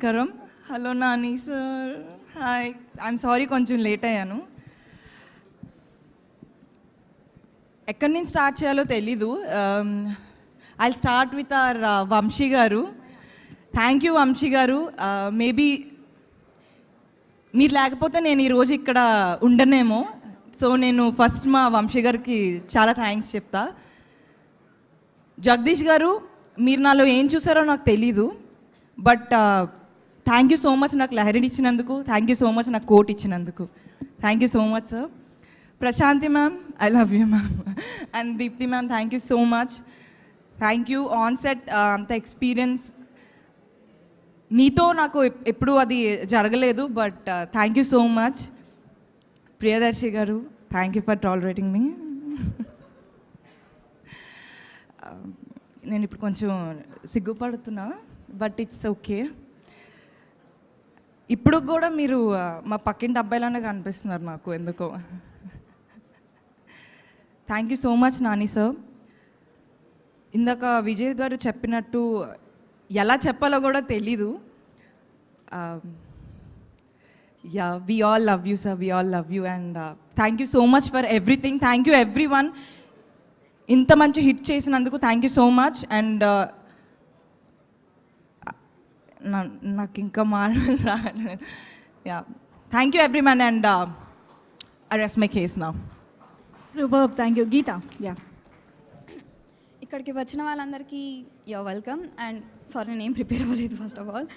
Karam hello Nani sir, hi. I'm sorry కొంచెం late అయ్యాను. ఎక్కడి నుంచి స్టార్ట్ చేయాలో తెలీదు. I start with our Vamshi గారు. థ్యాంక్ యూ వంశీ గారు. మేబీ మీరు లేకపోతే నేను ఈరోజు ఇక్కడ ఉండనేమో. సో నేను ఫస్ట్ మా వంశీ గారికి చాలా థ్యాంక్స్ చెప్తా. జగదీష్ గారు, మీరు నాలో ఏం చూసారో నాకు తెలీదు, but thank you so much నాకు లహరి ఇచ్చినందుకు. థ్యాంక్ యూ సో మచ్ నాకు కోట్ ఇచ్చినందుకు. Thank you so much sir. Prashanti ma'am, I love you ma'am. And Deepthi ma'am, thank you so much. Thank you. On set అంత ఎక్స్పీరియన్స్ మీతో నాకు ఎప్పుడూ అది జరగలేదు, but thank you so much. Priyadarshi గారు, thank you for tolerating me. నేను ఇప్పుడు కొంచెం సిగ్గుపడుతున్నా, బట్ ఇట్స్ ఓకే. ఇప్పుడు కూడా మీరు మా పక్కింటి అబ్బాయిలానే కనిపిస్తున్నారు నాకు ఎందుకో. Thank you so much Nani sir. ఇందాక విజయ్ గారు చెప్పినట్టు ఎలా చెప్పాలో కూడా తెలీదు. Yeah, we all love you sir, we all love you. And thank you so much for everything. Thank you everyone. ఇంత మంచి హిట్ చేసినందుకు thank you so much. And నాకు ఇంకా మాటలు రాలేదు. Yeah, thank you everyone. And I rest my case now. Super, thank you. Geetha, yeah. ఇక్కడికి వచ్చిన వాళ్ళందరికీ యూర్ వెల్కమ్. అండ్ సారీ, నేను ఏం ప్రిపేర్ అవ్వలేదు ఫస్ట్ ఆఫ్ ఆల్.